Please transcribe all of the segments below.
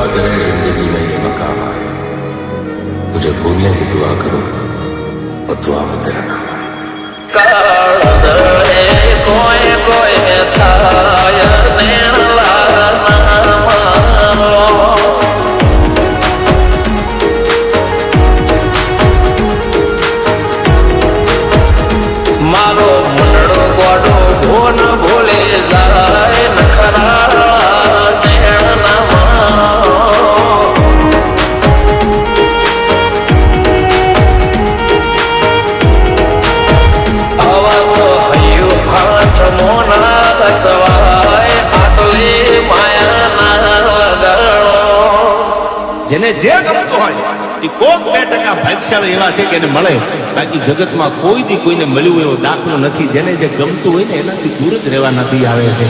खुदा करे जिंदगी में ये मकाम आए, तुझे भूलने की दुआ करूं और दुआ में तेरा नाम आए। कोई कोई छाया मारो मुंडो गोडो भोन भूले जाए नखरा જેને જે ગમતું હોય એ કોક 2% ભાગ્યશાળી એવા છે કે એને મળે, બાકી જગતમાં કોઈ દી કોઈને મળ્યું એવો દાખલો નથી. જેને જે ગમતું હોય ને એનાથી દૂર જ રહેવા નથી આવે છે.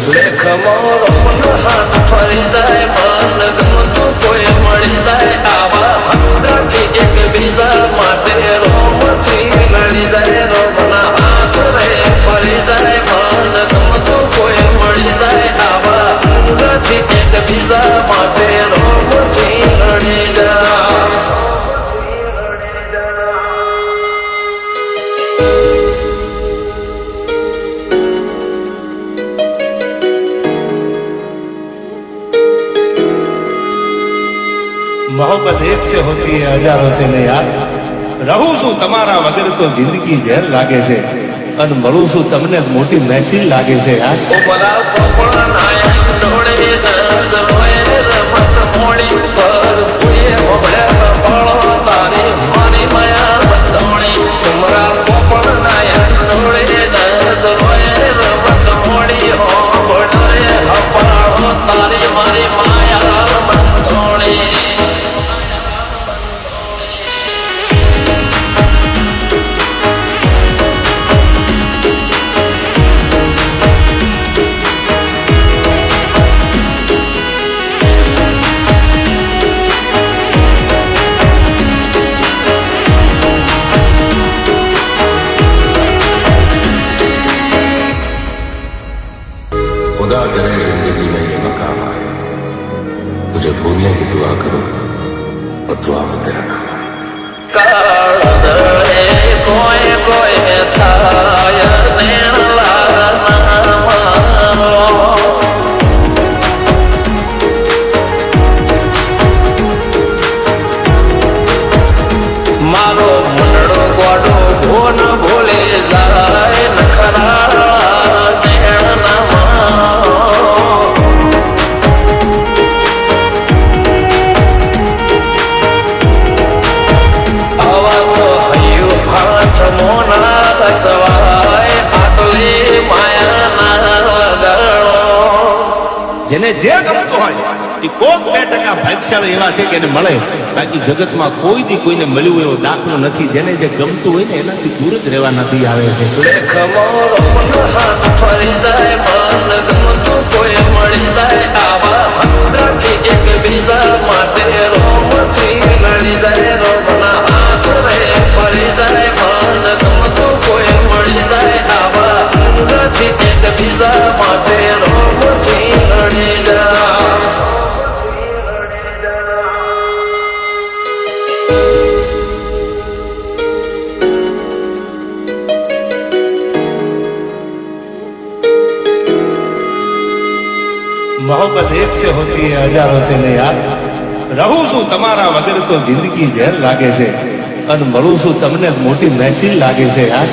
ફરી જાય મન ગમતું કોઈ મળી જાય આવા હંગાથી એક બીજા માટે રોમથી લડી જાય રોમના હાથ રે ફરી જાય મન ગમતું કોઈ મળી જાય આવા હંગાથી એક બીજા માટે રોમથી લડી જાય. मोहब्बत एक से होती है हजारों से नहीं यार. રહું છું તમારા વગર તો જિંદગી ઝેર લાગે છે અને મળું છું તમને મોટી મહેફિલ લાગે છે યાર. खुदा करे जिंदगी में ये मकाम आए, तुझे भूलने की दुआ करूं और दुआ में तेरा नाम आए. कोई कोई छाया मारो मुंडो गोडो भोन भूले जाए नखरा જેને જે ગમતું હોય એ કોક 2% ભાગ્યશાળી એવા છે કે એને મળે, બાકી જગતમાં કોઈ દી કોઈને મળ્યું એવો દાખલો નથી. જેને જે ગમતું હોય ને એનાથી દૂર જ રહેવા નથી આવે છે. ફરી જાય મન ગમતું કોઈ મળી જાય આવા હંગાથી એક બીજા માટે રોમથી લડી જાય રોમના હાથ રે ફરી જાય મન ગમતું કોઈ મળી જાય આવા હંગાથી એક બીજા માટે રોમથી લડી જાય. मोहब्बत एक से होती है हजारों से नहीं यार. રહું છું તમારા વગર તો જિંદગી ઝેર લાગે છે અને મળું છું તમને મોટી મહેફિલ લાગે છે યાર.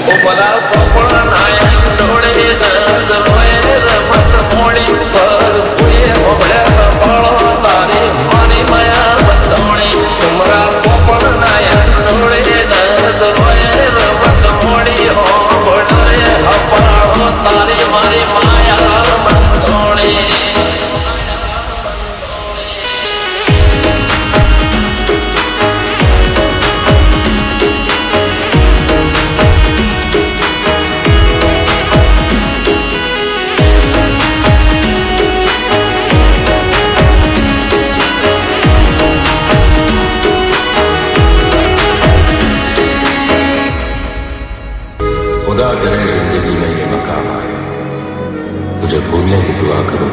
खुदा करे जिंदगी में ये मकाम आए, तुझे भूलने की दुआ करूं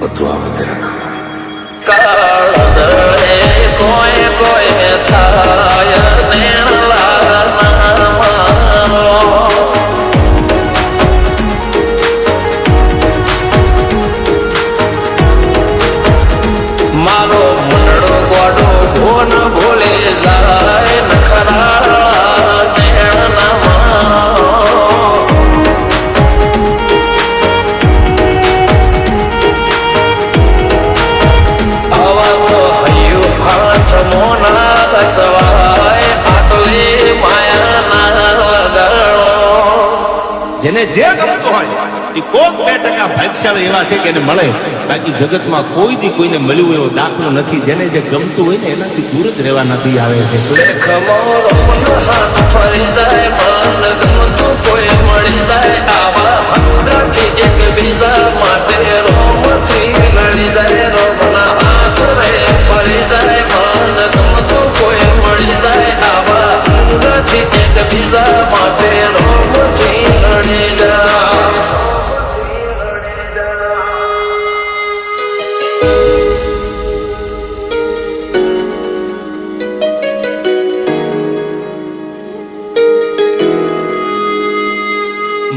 और दुआ में तेरा नाम आए. દળે કોઈ કોઈ થાય નેણલા નામારો. મારો મંડળો ગોડો ભોન ભૂલે જાય નખરા નેણના મારો. આવા તો હૈયું હાથ મોના ગચવાય આટલી માયાના લગાડો. જેને જે ગમતું હોય એ કોક 2% ભાગ્યશાળી એવા છે કે એને મળે. બાકી જગતમાં કોઈ દી કોઈને મળ્યું એવો દાખલો નથી. જેને જે ગમતું હોય ને એનાથી દૂર જ રહેવા નથી આવે છે. લેખમાં રોમન હાથ ફરી જાય મન ગમતું કોઈ મળી જાય આવા હંગાથી એકબીજા માટે રોમથી લડી જાય. રોમના હાથ રે ફરી જાય મન ગમતું કોઈ મળી જાય આવા હંગાથી એકબીજા માટે રોમથી લડી જાય.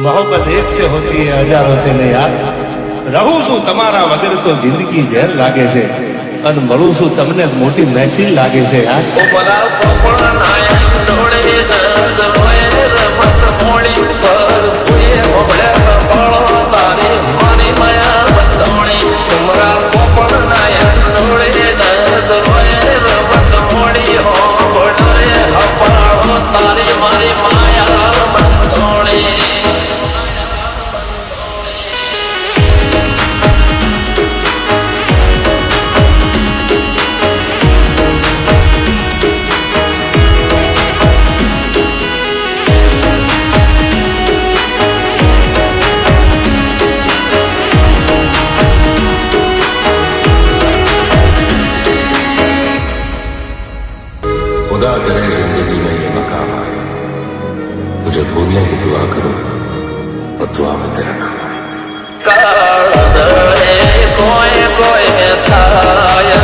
मोहब्बत एक से होती है हजारों से नहीं यार. રહું છું તમારા વગર તો જિંદગી ઝેર લાગે છે અને મળું છું તમને મોટી મહેફિલ લાગે છે યાર. ઉમરા પોપણ નાયક ડોળે દસ રોય રમત મોડી પર પુએ હોબળે કપાળો તારી મારી માયા બતોણી. ઉમરા પોપણ નાયક ડોળે દસ રોય રમત મોડી હોબળે કપાળો તારી મારી માયા બતોણી. खुदा करे जिंदगी में ये मकाम आए, तुझे भूलने की दुआ करो और दुआ में तेरा नाम आए. કાળ દળે કોઈ કોઈ થાય